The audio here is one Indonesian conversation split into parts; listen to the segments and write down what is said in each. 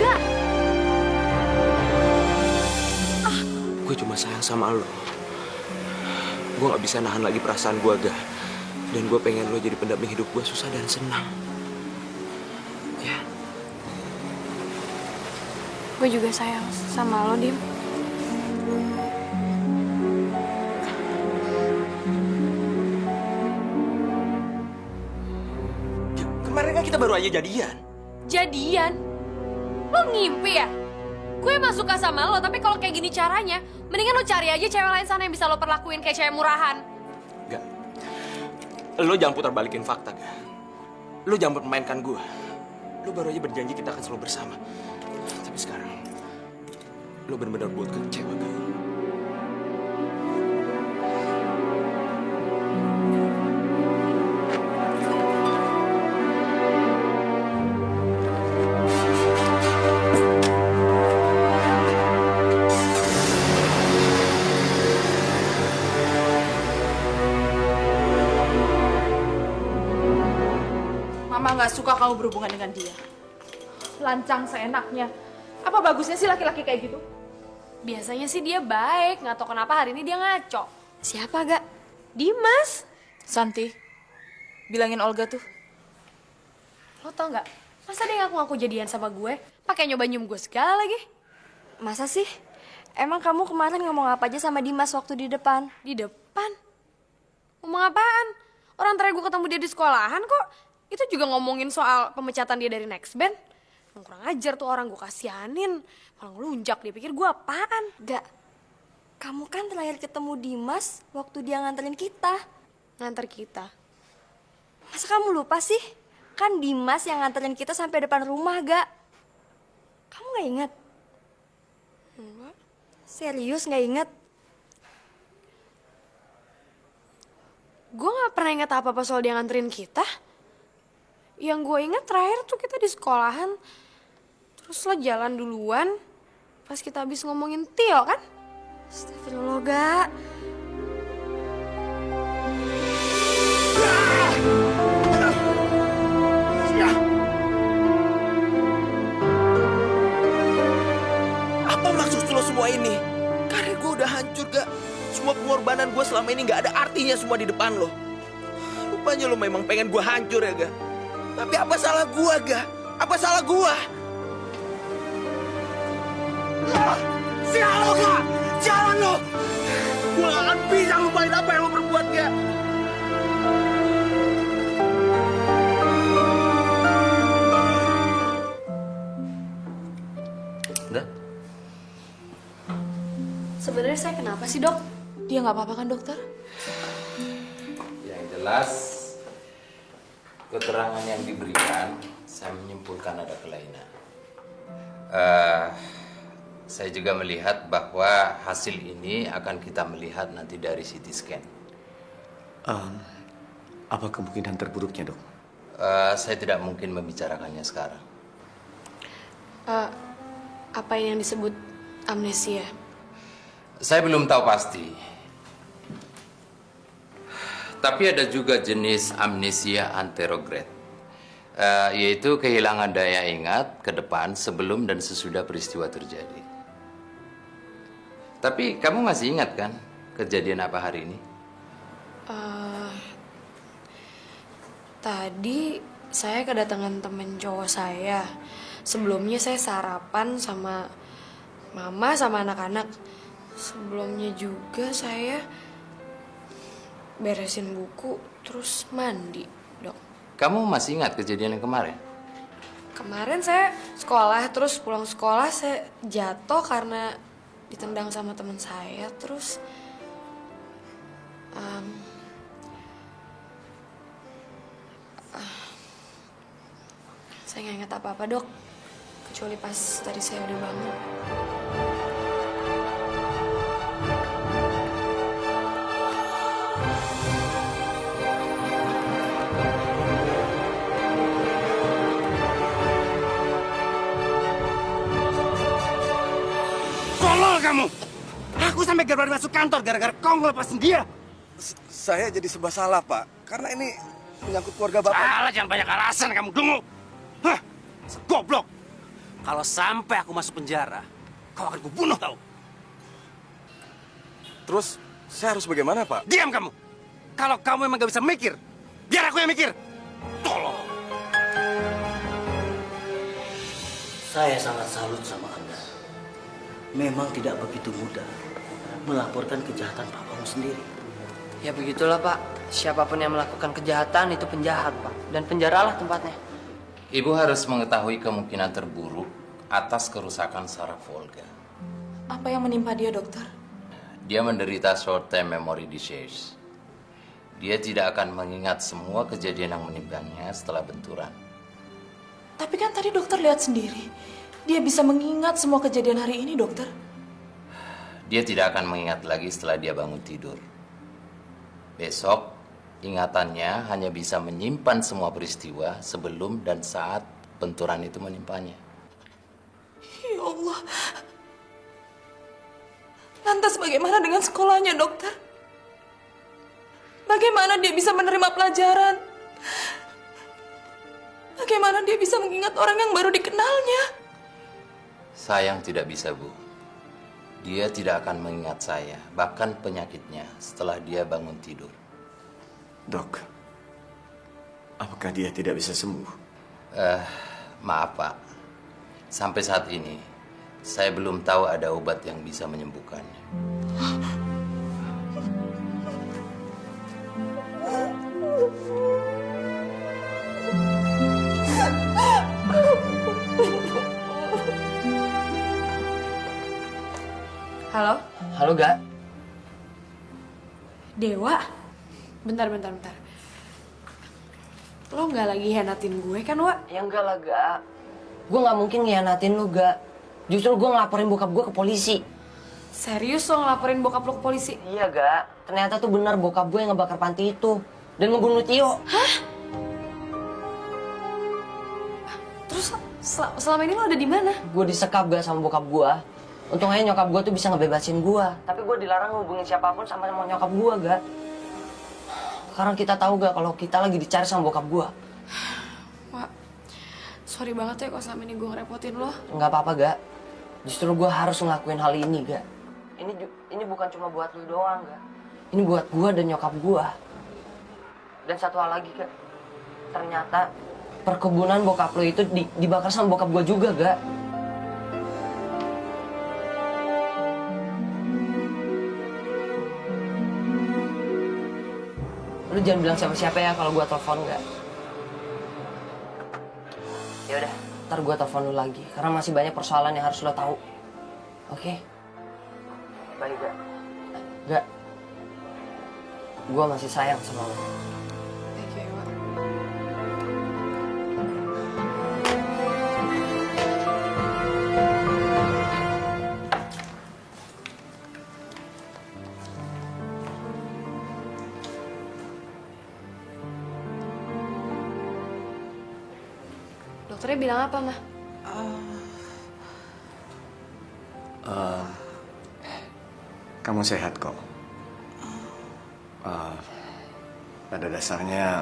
Gak. Gue cuma sayang sama lo. Gue gak bisa nahan lagi perasaan gue, Ga. Dan gue pengen lo jadi pendamping hidup gue susah dan senang. Ya. Gue juga sayang sama lo, Dim. Kemarin kan kita baru aja jadian. Jadian? Lo ngimpi ya? Gue emang suka sama lo, tapi kalau kayak gini caranya, mendingan lo cari aja cewek lain sana yang bisa lo perlakuin kayak cewek murahan. Gak. Lo jangan putar balikin fakta, Ga. Lo jangan permainkan gue. Lo baru aja berjanji kita akan selalu bersama. Tapi sekarang, lo benar-benar buat kecewa, Ga. Mama nggak suka kamu berhubungan dengan dia. Lancang seenaknya. Apa bagusnya sih laki-laki kayak gitu? Biasanya sih dia baik, nggak tahu kenapa hari ini dia ngaco. Siapa, Gak? Dimas, Santi, bilangin Olga tuh. lo tau nggak? Masa dia ngaku-ngaku jadian sama gue, pakai nyoba nyium gue segala lagi? Masa sih? Emang kamu kemarin ngomong apa aja sama Dimas waktu di depan? Di depan? Ngomong apaan? Orang terakhir gue ketemu dia di sekolahan kok. Itu juga ngomongin soal pemecatan dia dari Next Band. Yang kurang ajar tuh orang, gue kasihanin. Malah ngelunjak, dia pikir gue apaan. Gak, kamu kan terakhir ketemu Dimas waktu dia nganterin kita. Nganter kita. Masa kamu lupa sih? Kan Dimas yang nganterin kita sampai depan rumah, Gak? Kamu gak ingat? Enggak. Serius gak ingat? Gue gak pernah ingat apa-apa soal dia nganterin kita. Yang gue ingat terakhir tuh kita di sekolahan. Terus lo jalan duluan. Pas kita habis ngomongin Tio kan? Astagfirullah, Gak. Apa maksud lo semua ini? Karir gue udah hancur, Ga. Semua pengorbanan gue selama ini gak ada artinya semua di depan lo. Rupanya lo memang pengen gue hancur ya, Ga. Tapi apa salah gue, Ga? Apa salah gue? Sial lo, Ga! Jalan lo! Gue gak akan bisa lupain apa yang lo perbuat, Ga. Udah? Sebenarnya saya kenapa sih dok? Dia nggak apa-apa kan dokter? Yang jelas, keterangan yang diberikan, saya menyimpulkan ada kelainan. Saya juga melihat bahwa hasil ini akan kita melihat nanti dari CT scan. Apa kemungkinan terburuknya, Dok? Saya tidak mungkin membicarakannya sekarang. Apa yang disebut amnesia? Saya belum tahu pasti. Tapi ada juga jenis amnesia anterograde, yaitu kehilangan daya ingat ke depan sebelum dan sesudah peristiwa terjadi. Tapi kamu masih ingat kan kejadian apa hari ini? Tadi saya kedatangan temen cowok saya. Sebelumnya saya sarapan sama mama sama anak-anak. Sebelumnya juga saya beresin buku terus mandi, dok. Kamu masih ingat kejadian yang kemarin? Kemarin saya sekolah, terus pulang sekolah saya jatuh karena ditendang sama teman saya. Terus saya nggak ingat apa-apa, dok. Kecuali pas tadi saya udah bangun. Tolol kamu! Aku sampai gak berani masuk kantor gara-gara kau ngelepasin dia. Saya jadi serba salah, Pak. Karena ini menyangkut keluarga Bapak. Salah, jangan banyak alasan kamu, dungu. Hah? Goblok. Kalau sampai aku masuk penjara, kau akan kubunuh tahu. Terus saya harus bagaimana, Pak? Diam kamu. Kalau kamu emang gak bisa mikir, biar aku yang mikir. Tolong. Saya sangat salut sama Anda. Memang tidak begitu mudah melaporkan kejahatan papamu sendiri. Ya begitulah Pak, siapapun yang melakukan kejahatan itu penjahat Pak. Dan penjaralah tempatnya. Ibu harus mengetahui kemungkinan terburuk atas kerusakan saraf Volga. Apa yang menimpa dia, dokter? Dia menderita short-term memory disease. Dia tidak akan mengingat semua kejadian yang menimpanya setelah benturan. Tapi kan tadi dokter lihat sendiri. Dia bisa mengingat semua kejadian hari ini, dokter. Dia tidak akan mengingat lagi setelah dia bangun tidur. Besok, ingatannya hanya bisa menyimpan semua peristiwa sebelum dan saat benturan itu menimpanya. Ya Allah. Lantas bagaimana dengan sekolahnya, dokter? Bagaimana dia bisa menerima pelajaran? Bagaimana dia bisa mengingat orang yang baru dikenalnya? Sayang tidak bisa, Bu. Dia tidak akan mengingat saya, bahkan penyakitnya setelah dia bangun tidur. Dok, apakah dia tidak bisa sembuh? Maaf, Pak. Sampai saat ini, saya belum tahu ada obat yang bisa menyembuhkannya. Halo? Halo Ga, Dewa? Bentar. Lo nggak lagi hianatin gue kan, Wak? ya enggak lah Ga. Gue gak mungkin ngianatin lu Ga. Justru gue ngelaporin bokap gue ke polisi. Serius lo ngelaporin bokap lo ke polisi? Iya Ga, ternyata tuh benar bokap gue yang ngebakar panti itu. Dan ngebunuh Tio. Hah? Terus selama ini lo ada di mana? Gue disekap Ga sama bokap gue. Untung aja nyokap gue tuh bisa ngebebasin gue. Tapi gue dilarang ngehubungin siapapun sama nyokap gue Ga. Sekarang kita tahu Ga kalau kita lagi dicari sama bokap gue. Wak, sorry banget ya kalau selama ini gue ngerepotin lo. Nggak apa-apa Ga. Justru gue harus ngelakuin hal ini Ga. Ini bukan cuma buat lu doang Ga. Ini buat gue dan nyokap gue. Dan satu hal lagi Ga. Ternyata perkebunan bokap lu itu dibakar sama bokap gue juga Ga. Lu jangan bilang siapa-siapa ya kalau gue telepon Ga. Ya udah, ntar gue telepon lu lagi karena masih banyak persoalan yang harus lo tahu. Oke? Baik Ga. Ga. Gue masih sayang sama lo. Thank you, Wak. Dokternya bilang apa, Mah? Kamu sehat kok. Pada dasarnya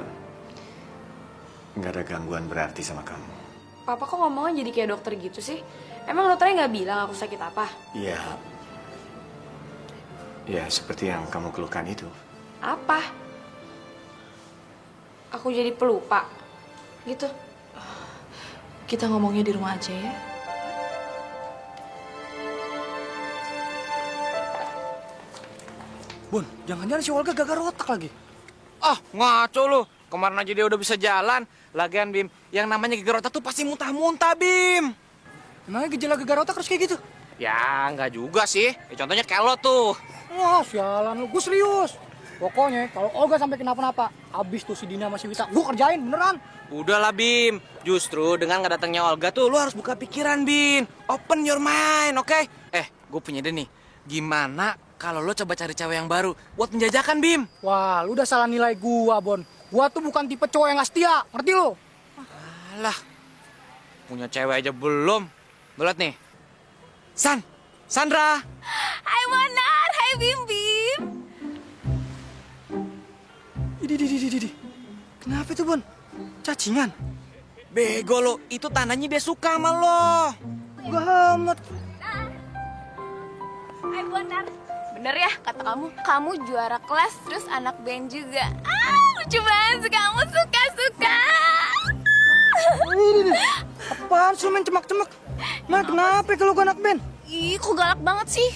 nggak ada gangguan berarti sama kamu. Papa kok ngomongnya jadi kayak dokter gitu sih? Emang dokternya nggak bilang aku sakit apa? Iya. Ya, seperti yang kamu keluhkan itu. Apa? Aku jadi pelupa. Gitu. Kita ngomongnya di rumah aja ya. Bun, jangan-jangan si Olga gagal otak lagi. Ah, ngaco lu. Kemarin aja dia udah bisa jalan. Lagian, Bim, yang namanya gegar otak tuh pasti muntah-muntah, Bim. Emangnya gejala gagal otak harus kayak gitu? Ya, nggak juga sih. Ya, contohnya kayak lo tuh. Wah, sialan lu. Gue serius. Pokoknya kalau Olga sampai kenapa-napa, abis tuh si Dina sama si Wita, gue kerjain beneran. Udahlah, Bim. Justru dengan nggak datangnya Olga tuh, lo harus buka pikiran, Bim. Open your mind, oke? Gue punya ide nih. Gimana kalau lo coba cari cewek yang baru buat menjajakan, Bim? Wah, lu udah salah nilai gua, Bon. Gua tuh bukan tipe cowok yang gak setia, ngerti lu? Alah, punya cewek aja belum. Lo liat nih. Sandra. Hai Monar, hai Bim Bim. Di. Kenapa tuh, Bon? Cacingan? Bego lo, itu tandanya dia suka sama lo. Gak amat. Hai Bonar. Bener ya kata kamu juara kelas terus anak band juga. Lucu banget kamu suka. Ini. Apaan sih main cemak-cemak? Nah, kenapa kalau gue anak band? Ih, kok galak banget sih?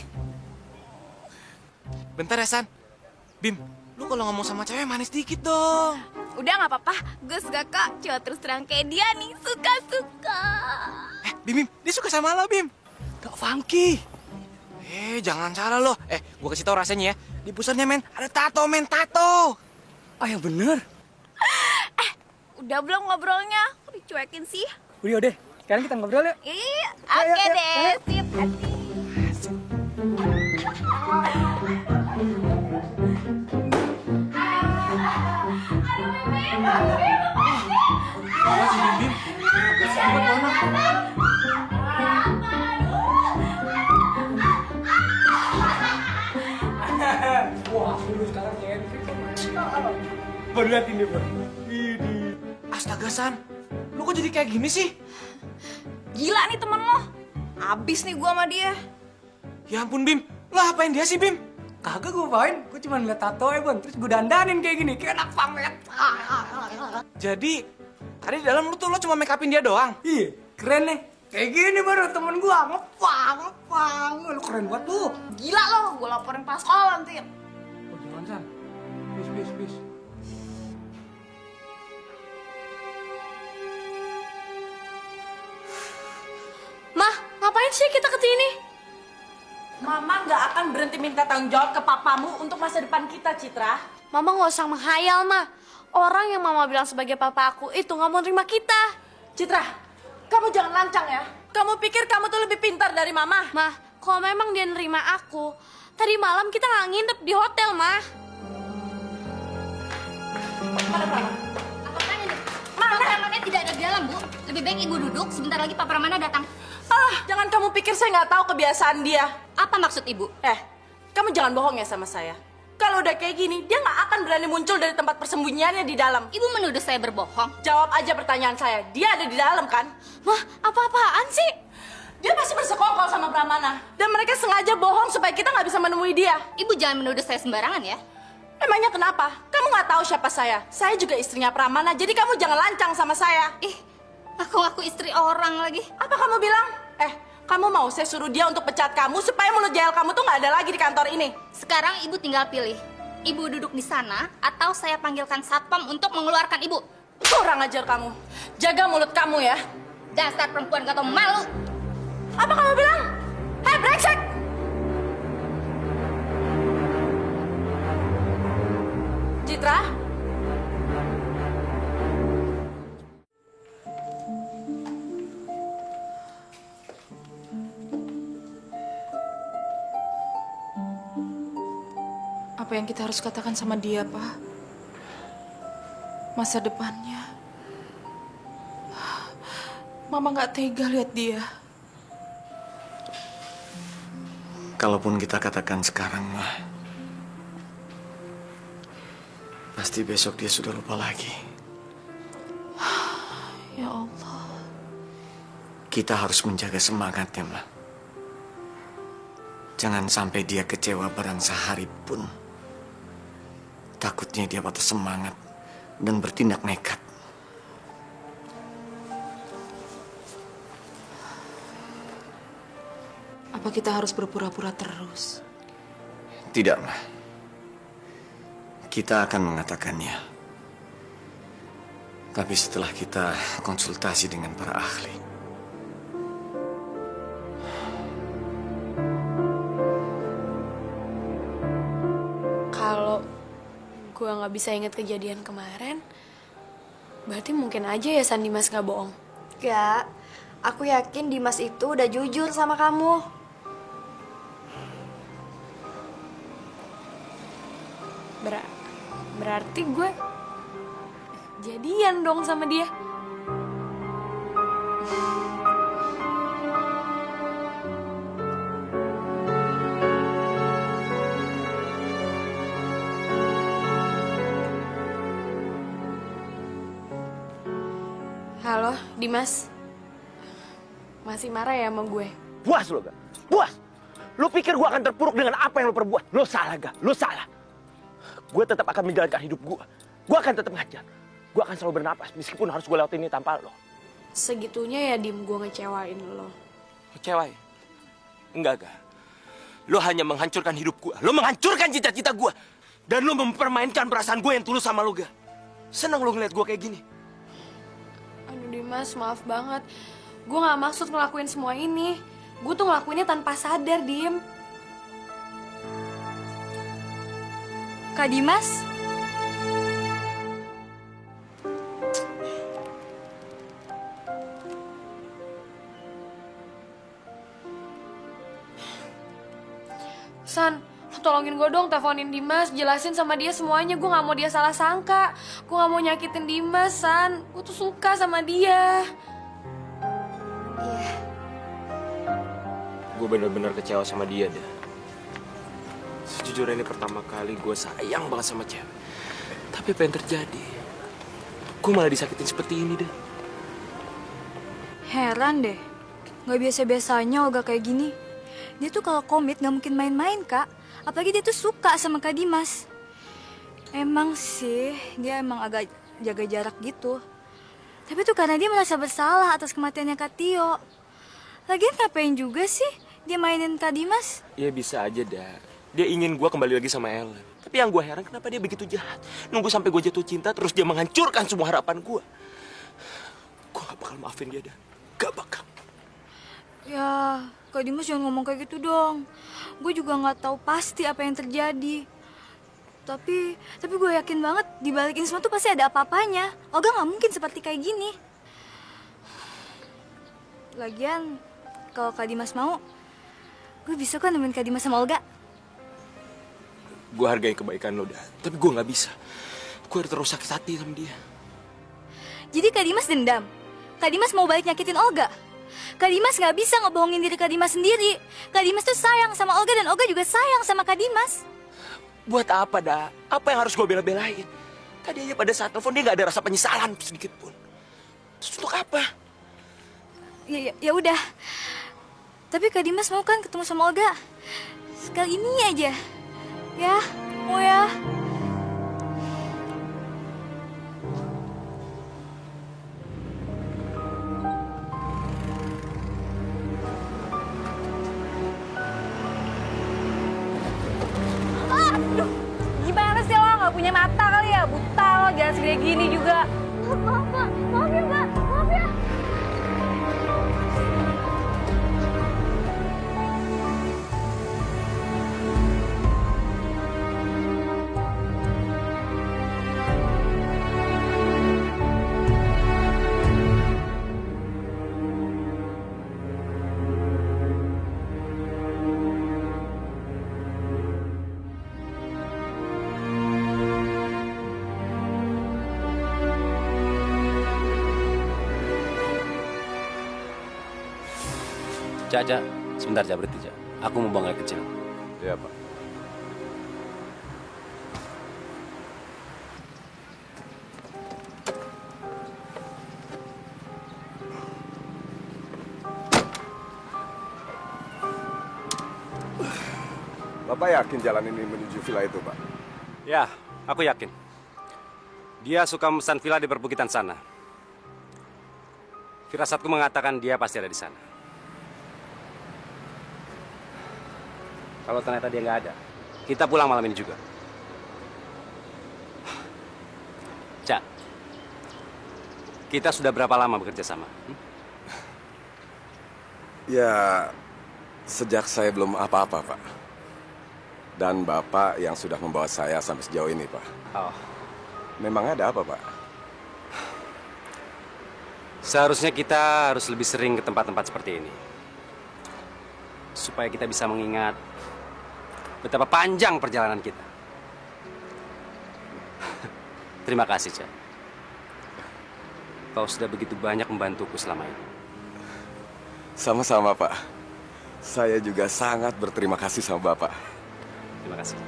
Bentar ya, San. Bim, lu kalau ngomong sama cewek manis dikit dong. Udah nggak apa-apa, gue suka kok. Cuma terus terang kayak dia nih, suka. Bim, dia suka sama lo, Bim. Gak funky. Jangan salah lo. Gua kasih tau rasanya ya. Di pusarnya, men, ada tato, men, tato. Ah, yang bener. Udah belum ngobrolnya? Kok dicuekin sih? Udah. Sekarang kita ngobrol yuk. Iya, oke deh, sip. Wah, lu sekarang nyentrik. Baru lihat ini, Bang. Astaga, San. Lu kok jadi kayak gini sih? Gila nih temen lo. Abis nih gue sama dia. Ya ampun, Bim. Lo apain dia sih, Bim? Kagak gue apain, gue cuma ngeliat tato ya, Bon. Terus gue dandanin kayak gini, kayak anak pamet. Jadi, tadi di dalam lu tuh lo cuma make upin dia doang? Iya, keren nih. Kayak gini baru temen gue, ngepang. Lu keren banget lu. Gila lo, gue laporin pas sekolah nanti. Oh, jangan, San. Bis. Mah, ngapain sih kita kesini? Mama nggak akan berhenti minta tanggung jawab ke papamu untuk masa depan kita, Citra. Mama nggak usah menghayal, Mah. Orang yang Mama bilang sebagai papa aku itu nggak mau terima kita. Citra, kamu jangan lancang ya. Kamu pikir kamu tuh lebih pintar dari Mama? Mah, kalau memang dia nerima aku, tadi malam kita nggak nginep di hotel, Mah. Apanya nih? Papa Ramana tidak ada di dalam, Bu. Lebih baik Ibu duduk, sebentar lagi Papa Ramana datang. Jangan kamu pikir saya nggak tahu kebiasaan dia. Apa maksud Ibu? Kamu jangan bohong ya sama saya. Kalau udah kayak gini, dia nggak akan berani muncul dari tempat persembunyiannya di dalam. Ibu menuduh saya berbohong. Jawab aja pertanyaan saya. Dia ada di dalam kan? Mah, apa-apaan sih? Dia pasti bersekongkol sama Pramana. Dan mereka sengaja bohong supaya kita nggak bisa menemui dia. Ibu jangan menuduh saya sembarangan ya. Emangnya kenapa? Kamu nggak tahu siapa saya? Saya juga istrinya Pramana, jadi kamu jangan lancang sama saya. Aku istri orang lagi. Apa kamu bilang? Kamu mau saya suruh dia untuk pecat kamu supaya mulut jahil kamu tuh nggak ada lagi di kantor ini? Sekarang Ibu tinggal pilih. Ibu duduk di sana atau saya panggilkan satpam untuk mengeluarkan Ibu. Kurang ajar kamu. Jaga mulut kamu ya. Dasar perempuan gak tau malu. Apa kamu bilang? Hei, brengsek! Citra? Apa yang kita harus katakan sama dia, Pak? Masa depannya. Mama nggak tega lihat dia. Kalaupun kita katakan sekarang, Mah, pasti besok dia sudah lupa lagi. Ya Allah. Kita harus menjaga semangatnya, Mah. Jangan sampai dia kecewa barang sehari pun. Takutnya dia patah semangat dan bertindak nekat. Apa kita harus berpura-pura terus? Tidak, Mah. Kita akan mengatakannya. Tapi setelah kita konsultasi dengan para ahli. Kalau gue nggak bisa inget kejadian kemarin, berarti mungkin aja ya San Dimas nggak bohong. Gak, aku yakin Dimas itu udah jujur sama kamu. Berarti gue jadian dong sama dia. Halo, Dimas. masih marah ya sama gue? Puas lo, Ga. Puas. Lo pikir gue akan terpuruk dengan apa yang lo perbuat? Lo salah, Ga. Lo salah. Gue tetap akan menjalankan hidup gue. Gue akan tetap ngajar. Gue akan selalu bernapas meskipun harus gue lewatin ini tanpa lo. Segitunya ya Dim gue ngecewain lo. Kecewain? Enggak, Ga. Lo hanya menghancurkan hidup gue. Lo menghancurkan cita-cita gue. Dan lo mempermainkan perasaan gue yang tulus sama lo, Ga. Senang lo ngeliat gue kayak gini. Aduh Dimas, maaf banget. Gue gak maksud ngelakuin semua ini. Gue tuh ngelakuinnya tanpa sadar, Dim. Kak Dimas? San, lo tolongin gue dong, teleponin Dimas, jelasin sama dia semuanya. Gue gak mau dia salah sangka. Gue gak mau nyakitin Dimas, San. Gue tuh suka sama dia. Iya. Gue bener-bener kecewa sama dia, dah. Sejujurnya ini pertama kali gue sayang banget sama cewek. Tapi apa yang terjadi? Gue malah disakitin seperti ini, dah. Heran deh. Gak biasa-biasanya Olga kayak gini. Dia tuh kalau komit gak mungkin main-main, Kak. Apalagi dia tuh suka sama Kak Dimas. Emang sih, dia emang agak jaga jarak gitu. Tapi tuh karena dia merasa bersalah atas kematiannya Kak Tio. Lagian ngapain juga sih dia mainin Kak Dimas? Ya bisa aja, dah. Dia ingin gue kembali lagi sama Ellen. Tapi yang gue heran kenapa dia begitu jahat. Nunggu sampai gue jatuh cinta terus dia menghancurkan semua harapan gue. Gue gak bakal maafin dia, dah. Gak bakal. Ya, Kak Dimas jangan ngomong kayak gitu dong. Gue juga nggak tahu pasti apa yang terjadi. Tapi gue yakin banget di balik ini semua tuh pasti ada apa-apanya. Olga nggak mungkin seperti kayak gini. Lagian, kalau Kak Dimas mau, gue bisa kok nemenin Kak Dimas sama Olga. Gue hargai kebaikan lo, dah. Tapi gue gak bisa. Gue terus sakit hati sama dia. Jadi Kak Dimas dendam. Kak Dimas mau balik nyakitin Olga. Kak Dimas nggak bisa ngebohongin diri Kak Dimas sendiri. Kak Dimas tuh sayang sama Olga dan Olga juga sayang sama Kak Dimas. Buat apa, dah? Apa yang harus gue bela-belain? Tadi aja pada saat telepon dia gak ada rasa penyesalan sedikit pun. Terus untuk apa? Ya udah. Tapi Kak Dimas mau kan ketemu sama Olga? Sekali ini aja. Ya, mau ya. Aduh, gimana sih lo? Gak punya mata kali ya? Buta lo, jangan segede gini juga. Maaf, Pak. Maaf ya, Pak. Maaf ya. Cak, sebentar Cak, berhenti Cak. Aku mau buang air kecil. Iya, Pak. Bapak yakin jalan ini menuju villa itu, Pak? Ya, aku yakin. Dia suka memesan villa di perbukitan sana. Firasatku mengatakan dia pasti ada di sana. Kalau ternyata dia nggak ada, kita pulang malam ini juga. Cak, kita sudah berapa lama bekerja sama? Ya, sejak saya belum apa-apa, Pak. Dan Bapak yang sudah membawa saya sampai sejauh ini, Pak. Oh. Memang ada apa, Pak? Seharusnya kita harus lebih sering ke tempat-tempat seperti ini. Supaya kita bisa mengingat betapa panjang perjalanan kita. Terima kasih, Cak. Kau sudah begitu banyak membantuku selama ini. Sama-sama, Pak. Saya juga sangat berterima kasih sama Bapak. Terima kasih.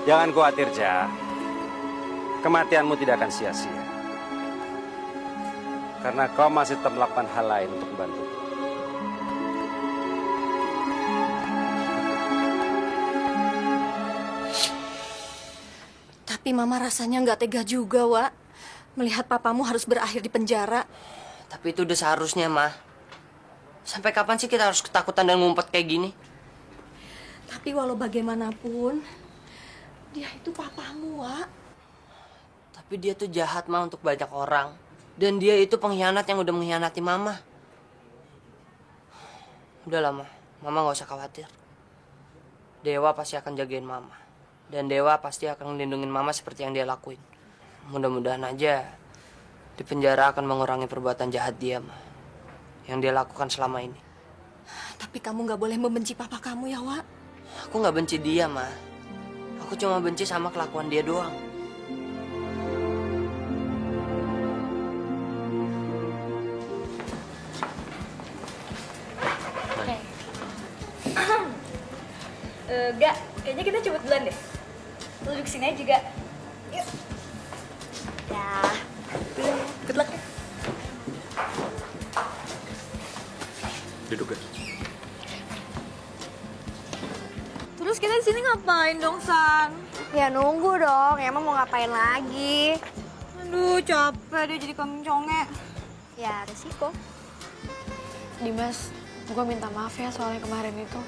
Jangan khawatir, Ja. Kematianmu tidak akan sia-sia. Karena kau masih tetap melakukan hal lain untuk membantu. Tapi Mama rasanya nggak tega juga, Wak. Melihat papamu harus berakhir di penjara. Tapi itu udah seharusnya, Ma. Sampai kapan sih kita harus ketakutan dan ngumpet kayak gini? Tapi walau bagaimanapun, dia itu papamu, Wak. Tapi dia tuh jahat, Ma, untuk banyak orang. Dan dia itu pengkhianat yang udah mengkhianati Mama. Udahlah, Ma. Mama nggak usah khawatir. Dewa pasti akan jagain Mama. Dan Dewa pasti akan melindungi Mama seperti yang dia lakuin. Mudah-mudahan aja di penjara akan mengurangi perbuatan jahat dia, Ma. Yang dia lakukan selama ini. Tapi kamu nggak boleh membenci papa kamu ya, Wak. Aku nggak benci dia, Ma. Aku cuma benci sama kelakuan dia doang. Gak, kayaknya kita cepet duluan deh. Lu duduk sini aja juga. Yuk. Ya. Good luck ya. Duduk gak? Terus kita di sini ngapain dong, San? Ya nunggu dong, emang mau ngapain lagi? Aduh, capek dia jadi kambing conge. Ya resiko. Dimas, gue minta maaf ya soalnya kemarin itu.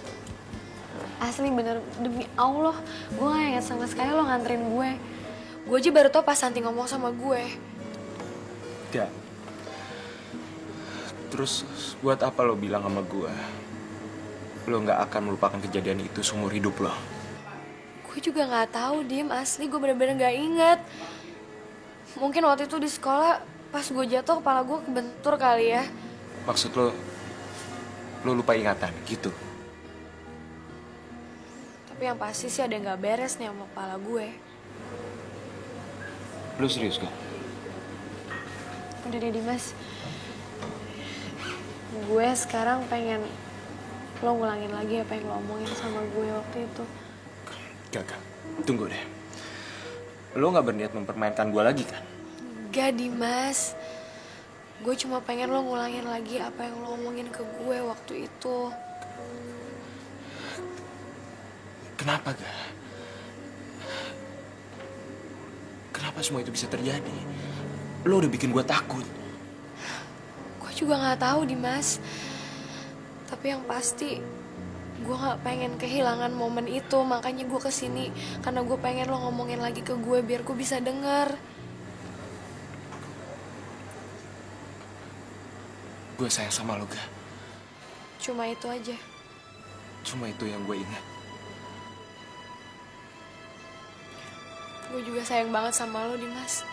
Asli bener, demi Allah, gue gak ingat sama sekali lo nganterin gue. Gue aja baru tau pas Santi ngomong sama gue. Gak. Terus buat apa lo bilang sama gue? Lo gak akan melupakan kejadian itu seumur hidup lo. Gue juga gak tahu, Dim. Asli gue bener-bener gak inget. Mungkin waktu itu di sekolah, pas gue jatuh kepala gue kebentur kali ya. Maksud lo lupa ingatan gitu? Tapi yang pasti sih ada yang gak beres nih sama kepala gue. Lo serius gak? Udah deh Dimas. Gue sekarang pengen lo ngulangin lagi apa yang lo omongin sama gue waktu itu. Gak. Tunggu deh. Lo gak berniat mempermainkan gue lagi kan? Gak Dimas. Gue cuma pengen lo ngulangin lagi apa yang lo omongin ke gue waktu itu. Kenapa gak? Kenapa semua itu bisa terjadi? Lo udah bikin gue takut. Gue juga gak tahu Dimas. Tapi yang pasti gue gak pengen kehilangan momen itu. Makanya gue kesini karena gue pengen lo ngomongin lagi ke gue biar gue bisa denger. Gue sayang sama lo gak? Cuma itu aja. Cuma itu yang gue ingat. Gue juga sayang banget sama lo Dimas.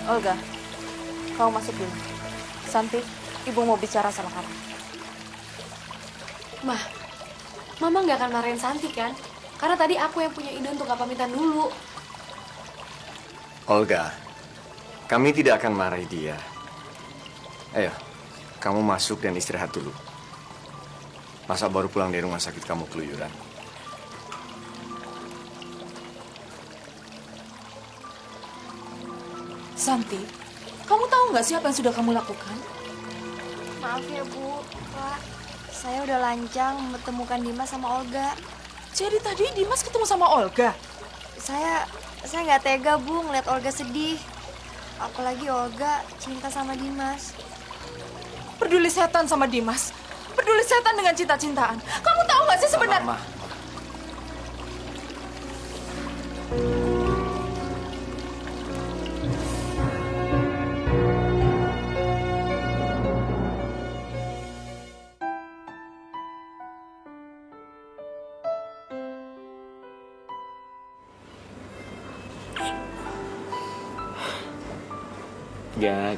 Olga, kamu masuk dulu. Santi, ibu mau bicara sama kamu. Mama gak akan marahin Santi kan? Karena tadi aku yang punya ide untuk gak pamitan dulu. Olga, kami tidak akan marahi dia. Ayo, kamu masuk dan istirahat dulu. Masa baru pulang dari rumah sakit kamu keluyuran? Santi, kamu tahu nggak sih apa yang sudah kamu lakukan? Maaf ya, Bu. Pak, saya udah lancang menemukan Dimas sama Olga. Jadi tadi Dimas ketemu sama Olga? Saya nggak tega, Bu, ngeliat Olga sedih. Apalagi Olga cinta sama Dimas. Peduli setan sama Dimas. Peduli setan dengan cinta-cintaan. Kamu tahu nggak sih sebenarnya? Mama. Gak.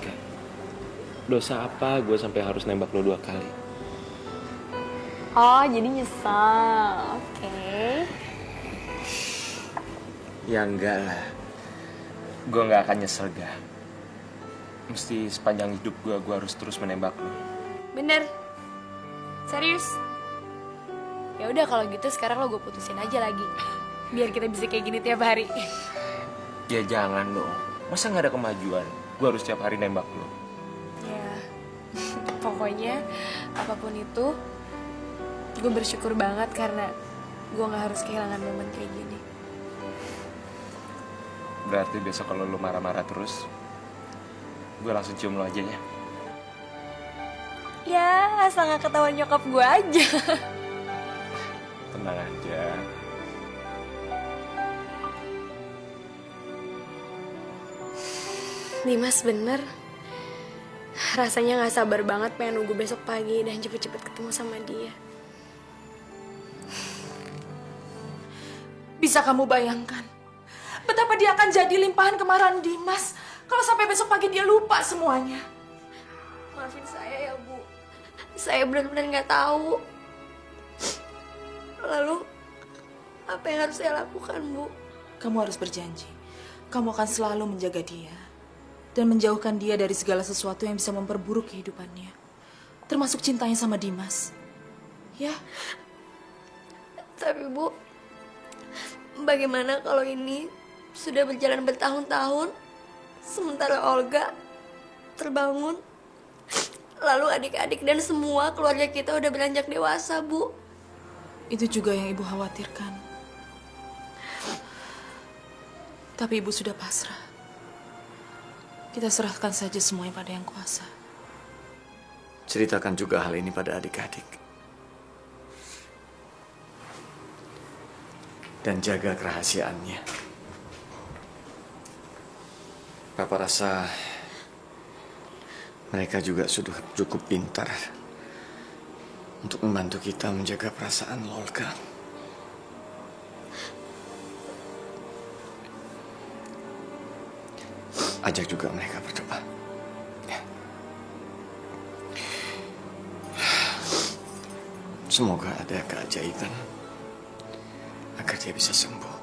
Dosa apa gue sampai harus nembak lo 2 kali? Oh, jadi nyesel. Oke. Ya enggak lah. Gue gak akan nyesel, gak. mesti sepanjang hidup gue harus terus menembak lo. Bener. Serius. Ya udah kalau gitu sekarang lo gue putusin aja lagi. Biar kita bisa kayak gini tiap hari. Ya jangan dong. Masa nggak ada kemajuan? Gue harus tiap hari nembak lo. Ya, pokoknya apapun itu, gue bersyukur banget karena gue nggak harus kehilangan momen kayak gini. Berarti besok kalau lo marah-marah terus, gue langsung cium lo aja ya. Ya, asal nggak ketahuan nyokap gue aja. Tenang aja. Dimas bener. Rasanya nggak sabar banget pengen nunggu besok pagi dan cepet-cepet ketemu sama dia. Bisa kamu bayangkan betapa dia akan jadi limpahan kemarahan Dimas kalau sampai besok pagi dia lupa semuanya. Maafin saya ya, Bu. Saya benar-benar nggak tahu. Lalu, apa yang harus saya lakukan, Bu? Kamu harus berjanji, kamu akan selalu menjaga dia dan menjauhkan dia dari segala sesuatu yang bisa memperburuk kehidupannya, termasuk cintanya sama Dimas. Ya? Tapi, Bu, bagaimana kalau ini sudah berjalan bertahun-tahun, sementara Olga terbangun, lalu adik-adik dan semua keluarga kita udah beranjak dewasa, Bu. Itu juga yang Ibu khawatirkan. Tapi Ibu sudah pasrah. Kita serahkan saja semuanya pada Yang Kuasa. Ceritakan juga hal ini pada adik-adik. Dan jaga kerahasiaannya. Papa rasa mereka juga sudah cukup pintar untuk membantu kita menjaga perasaan Olga. Ajak juga mereka berdoa. Ya. Semoga ada keajaiban agar dia bisa sembuh.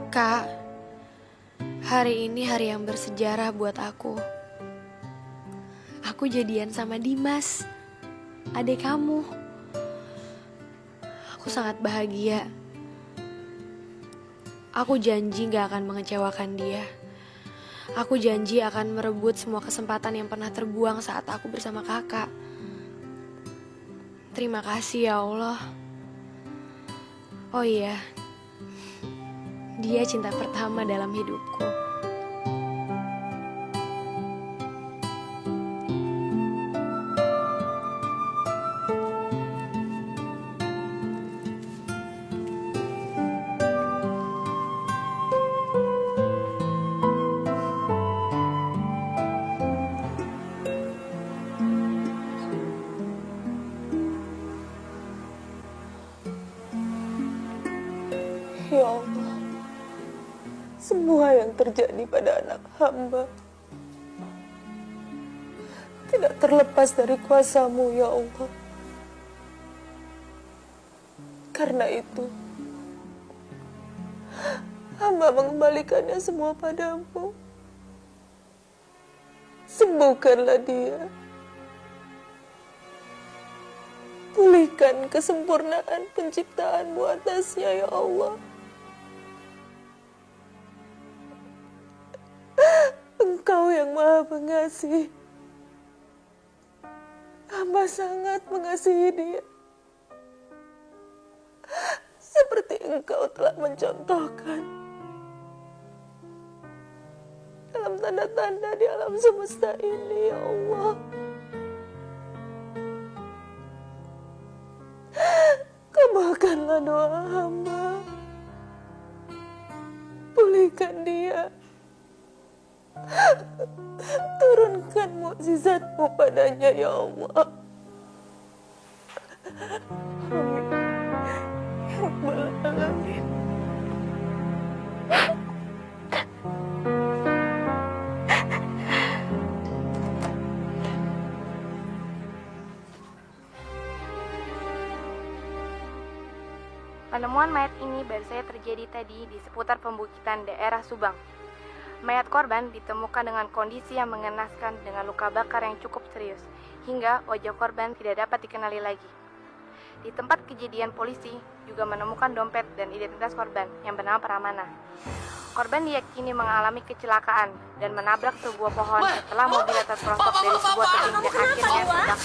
Kak, hari ini hari yang bersejarah buat aku. Aku jadian sama Dimas, adik kamu. Aku sangat bahagia. Aku janji gak akan mengecewakan dia. Aku janji akan merebut semua kesempatan yang pernah terbuang saat aku bersama kakak. Terima kasih ya Allah. Oh iya, dia cinta pertama dalam hidupku. Ya Allah, semua yang terjadi pada anak hamba tidak terlepas dari kuasa-Mu, ya Allah. Karena itu, hamba mengembalikannya semua padamu. Sembuhkanlah dia. Pulihkan kesempurnaan penciptaan-Mu atasnya, ya Allah. Engkau yang Maha Pengasih. Hamba sangat mengasihi dia. Seperti Engkau telah mencontohkan dalam tanda-tanda di alam semesta ini, ya Allah. Kabulkanlah doa hamba. Pulihkan dia. Turunkan mukjizat-Mu padanya, ya Allah. Amin. Ya Rabbal Alamin. Penemuan mayat ini baru saja terjadi tadi di seputar pembukitan daerah Subang. Mayat korban ditemukan dengan kondisi yang mengenaskan dengan luka bakar yang cukup serius, hingga wajah korban tidak dapat dikenali lagi. Di tempat kejadian polisi juga menemukan dompet dan identitas korban yang bernama Pramana. Korban diyakini mengalami kecelakaan dan menabrak sebuah pohon setelah mobilnya terperosok dari sebuah tebing dan akhirnya terbakar.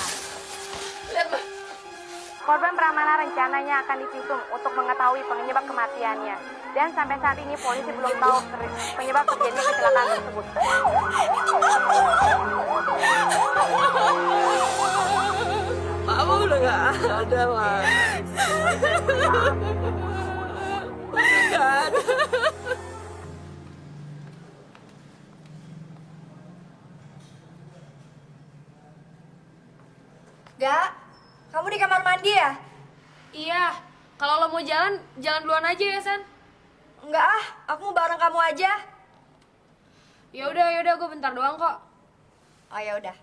Korban Pramana rencananya akan divisum untuk mengetahui penyebab kematiannya. Dan sampai saat ini polisi belum tahu penyebab terjadinya kecelakaan tersebut. Mama udah gak ada, Mas. Udah gak ada. Gak, kamu di kamar mandi ya? Iya, kalau lo mau jalan, jalan duluan aja ya, San. Enggak ah, aku mau bareng kamu aja. Ya udah, gue bentar doang kok. Oh ya udah.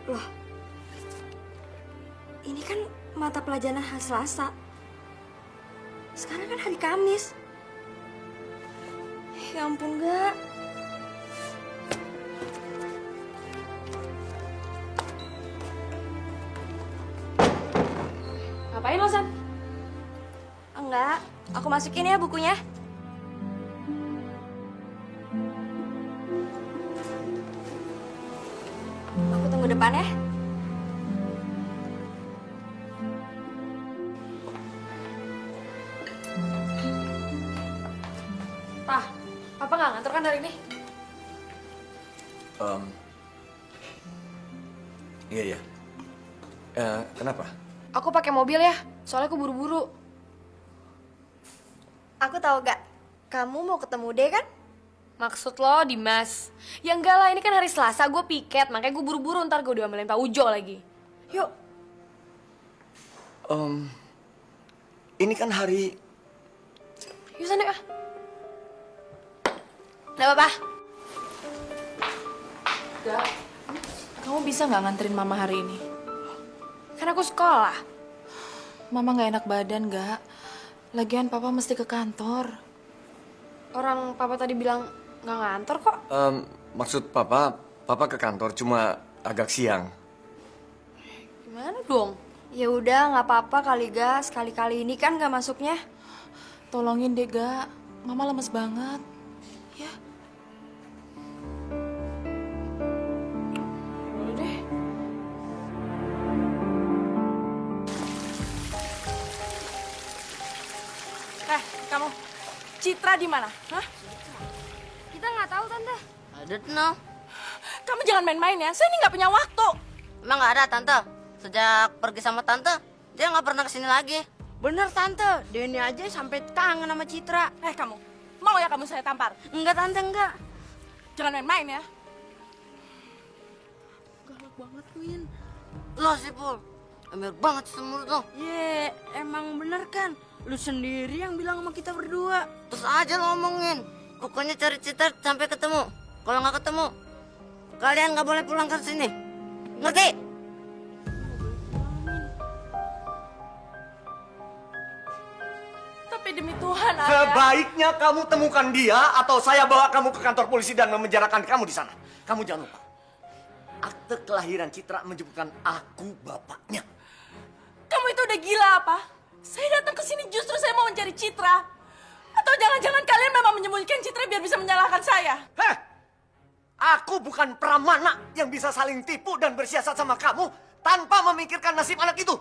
Loh, ini kan mata pelajaran hari Selasa. Sekarang kan hari Kamis. Ya ampun, Gak. Ngapain lo, San? Enggak, aku masukin ya bukunya. Aku tunggu depan ya. Pah, Papa nggak ngantor kan hari ini? Iya. Kenapa? Aku pakai mobil ya, soalnya aku buru-buru. Aku tahu Gak, kamu mau ketemu D kan? Maksud lo, Dimas? Ya enggak lah, ini kan hari Selasa, gue piket. Makanya gue buru-buru, ntar gue diomelin Pak Ujo lagi. Yuk. Ini kan hari... Yuk sana yuk. Udah apa-apa. Gak, kamu bisa nggak nganterin Mama hari ini? Kan aku sekolah. Mama nggak enak badan, Gak. Lagian Papa mesti ke kantor. Orang Papa tadi bilang nggak ngantor kok. Maksud Papa ke kantor cuma agak siang. Gimana dong? Ya udah, nggak apa-apa kali Gak. Sekali-kali ini kan nggak masuknya. Tolongin deh, Gak. Mama lemes banget. Ya. Udah deh. Kamu, Citra di mana? Hah? Kita nggak tahu, Tante. I don't know. Kamu jangan main-main ya, saya ini nggak punya waktu. Emang nggak ada tante. Sejak pergi sama tante, dia nggak pernah kesini lagi. Bener tante, Denny aja sampai kangen sama Citra. Kamu, mau ya kamu saya tampar? Enggak tante, enggak. Jangan main-main ya. Galak banget, Win. Lo sih, Pul. Ember banget semur tuh. Emang bener kan? Lu sendiri yang bilang sama kita berdua. Terus aja lo omongin. Pokoknya cari Citra sampai ketemu. Kalau nggak ketemu, kalian nggak boleh pulang ke sini. Ngerti? Tapi demi Tuhan, Ayah. Sebaiknya kamu temukan dia atau saya bawa kamu ke kantor polisi dan memenjarakan kamu di sana. Kamu jangan lupa. Akte kelahiran Citra menyebutkan aku bapaknya. Kamu itu udah gila apa? Saya datang ke sini justru saya mau mencari Citra. Atau jangan-jangan kalian memang menyembunyikan Citra biar bisa menyalahkan saya? Heh, aku bukan Pramana yang bisa saling tipu dan bersiasat sama kamu tanpa memikirkan nasib anak itu.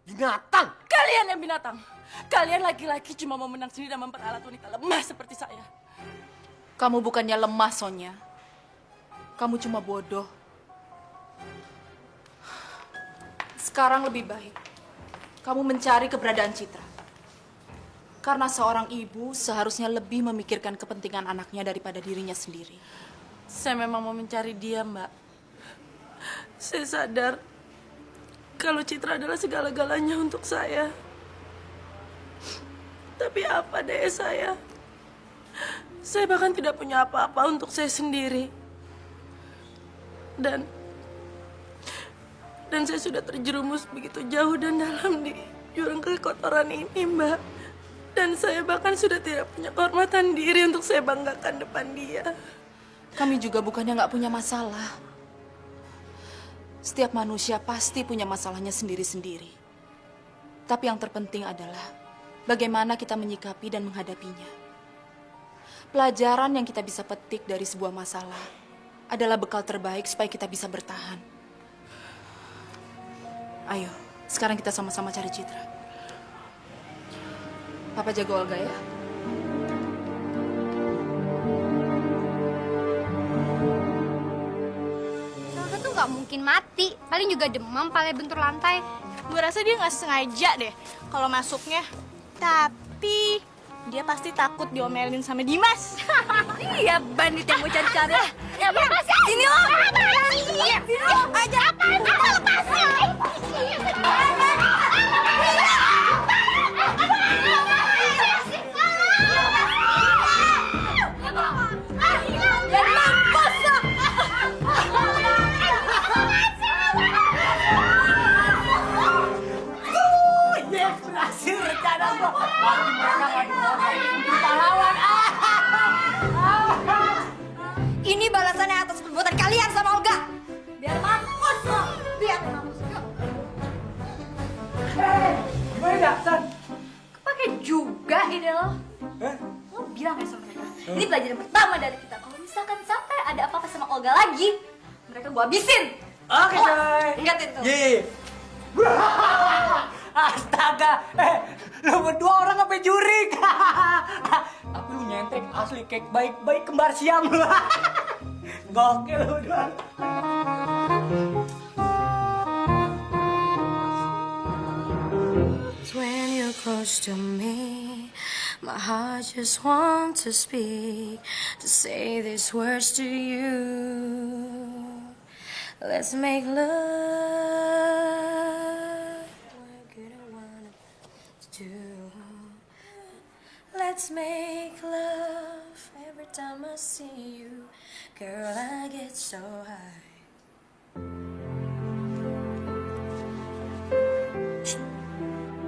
Binatang. Kalian yang binatang. Kalian laki-laki cuma mau menang sendiri dan memperalat wanita lemah seperti saya. Kamu bukannya lemah, Sonya. Kamu cuma bodoh. Sekarang lebih baik kamu mencari keberadaan Citra. Karena seorang ibu seharusnya lebih memikirkan kepentingan anaknya daripada dirinya sendiri. Saya memang mau mencari dia, Mbak. Saya sadar kalau Citra adalah segala-galanya untuk saya. Tapi apa daya saya? Saya bahkan tidak punya apa-apa untuk saya sendiri. Dan saya sudah terjerumus begitu jauh dan dalam di jurang kekotoran ini, Mbak. Dan saya bahkan sudah tidak punya kehormatan diri untuk saya banggakan depan dia. Kami juga bukannya nggak punya masalah. Setiap manusia pasti punya masalahnya sendiri-sendiri. Tapi yang terpenting adalah bagaimana kita menyikapi dan menghadapinya. Pelajaran yang kita bisa petik dari sebuah masalah adalah bekal terbaik supaya kita bisa bertahan. Ayo, sekarang kita sama-sama cari Citra. Papa jaga Olga ya. Olga tuh nggak mungkin mati, paling juga demam, paling bentur lantai. Gue rasa dia nggak sengaja deh kalau masuknya. Tapi dia pasti takut diomelin sama Dimas. Iya, bandit yang mau cari-cari. Ya, lepasin! Sini lo! Sini lo! Aja apaan sih? Lepasin! Berhasil rencana gua. Pasti mereka nggak dibodohin pahlawan. Ini balasannya atas perbuatan kalian sama Olga. Biar mampus lo. Biar mampus. Yuk. Gimana dah, San? Kepake juga ide lo. Lo bilang ya sama mereka. Ini pelajaran pertama dari kita. Kalau misalkan sampai ada apa-apa sama Olga lagi, mereka gua habisin. Oke, coy. Ingat itu. Iya. Astaga, lu berdua orang apa jurik? Tapi lu nyentek asli kayak baik-baik kembar siam lu. Gokil lu berdua. When you're close to me, my heart just wants to speak, to say these words to you. Let's make love. Let's make love every time I see you. Girl, I get so high.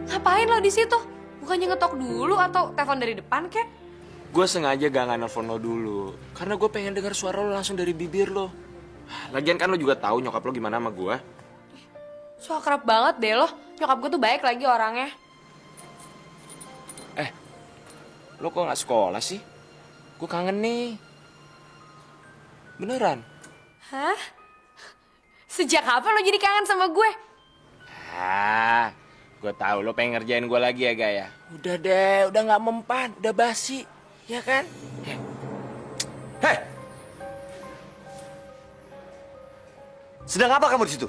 Ngapain lo di situ? Bukannya ngetok dulu atau telepon dari depan, kek? Gue sengaja gak nelfon lo dulu. Karena gue pengen dengar suara lo langsung dari bibir lo. Lagian kan lo juga tahu nyokap lo gimana sama gue. So akrab banget deh lo. Nyokap gue tuh baik lagi orangnya. Lo kok gak sekolah sih? Gue kangen nih. Beneran? Hah? Sejak kapan lo jadi kangen sama gue? Gue tahu lo pengen ngerjain gue lagi ya, Gaya. Udah deh, udah gak mempan, udah basi. Ya kan? Hei! Sedang apa kamu di situ?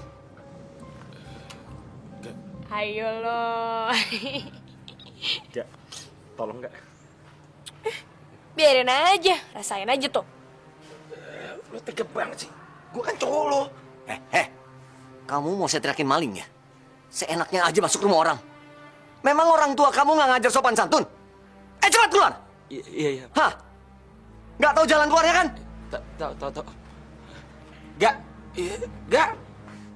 Ayo lo. Gak, tolong gak? Biarin aja, rasain aja tuh. Lo tega banget sih. Gue kan cowok lo. Kamu mau saya teriakin maling ya? Seenaknya aja masuk rumah orang. Memang orang tua kamu nggak ngajar sopan santun? Cepat keluar! Iya. Hah? Nggak tahu jalan keluarnya kan? Tahu. Gak.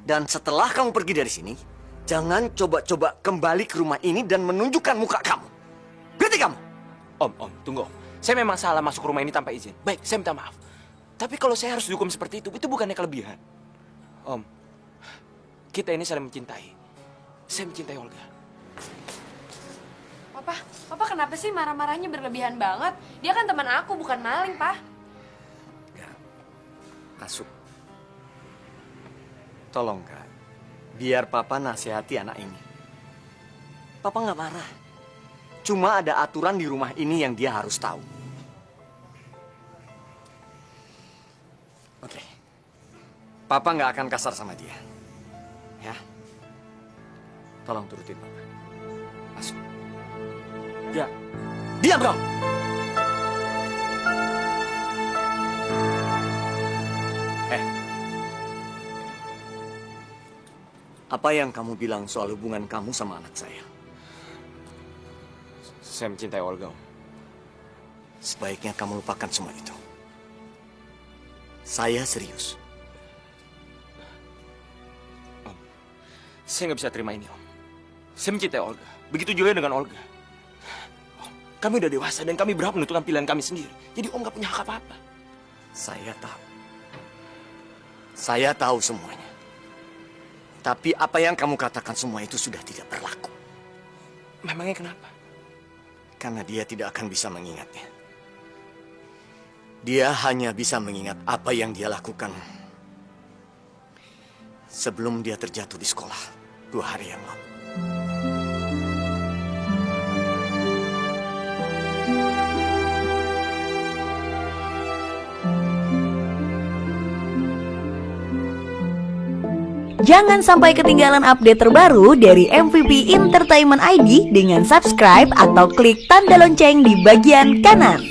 Dan setelah kamu pergi dari sini, jangan coba-coba kembali ke rumah ini dan menunjukkan muka kamu. Berarti kamu? Om, tunggu. Saya memang salah masuk rumah ini tanpa izin. Baik, saya minta maaf. Tapi kalau saya harus dihukum seperti itu bukannya kelebihan. Om, kita ini saling mencintai. Saya mencintai Olga. Papa kenapa sih marah-marahnya berlebihan banget? Dia kan teman aku, bukan maling, Pak. Kasuk. Tolong, Kak. Biar Papa nasihati anak ini. Papa nggak marah. Cuma ada aturan di rumah ini yang dia harus tahu. Oke. Papa nggak akan kasar sama dia. Ya. Tolong turutin Papa. Masuk. Gak. Diam kamu! Apa yang kamu bilang soal hubungan kamu sama anak saya? Saya mencintai Olga, Om. sebaiknya kamu lupakan semua itu. Saya serius. Om, saya nggak bisa terima ini, Om. Saya mencintai Olga. Begitu juga dengan Olga. Om, kami udah dewasa dan kami berhak menentukan pilihan kami sendiri. Jadi Om nggak punya hak apa-apa. Saya tahu. Saya tahu semuanya. Tapi apa yang kamu katakan semua itu sudah tidak berlaku. Memangnya kenapa? Karena dia tidak akan bisa mengingatnya. Dia hanya bisa mengingat apa yang dia lakukan sebelum dia terjatuh di sekolah 2 hari yang lalu. Jangan sampai ketinggalan update terbaru dari MVP Entertainment ID dengan subscribe atau klik tanda lonceng di bagian kanan.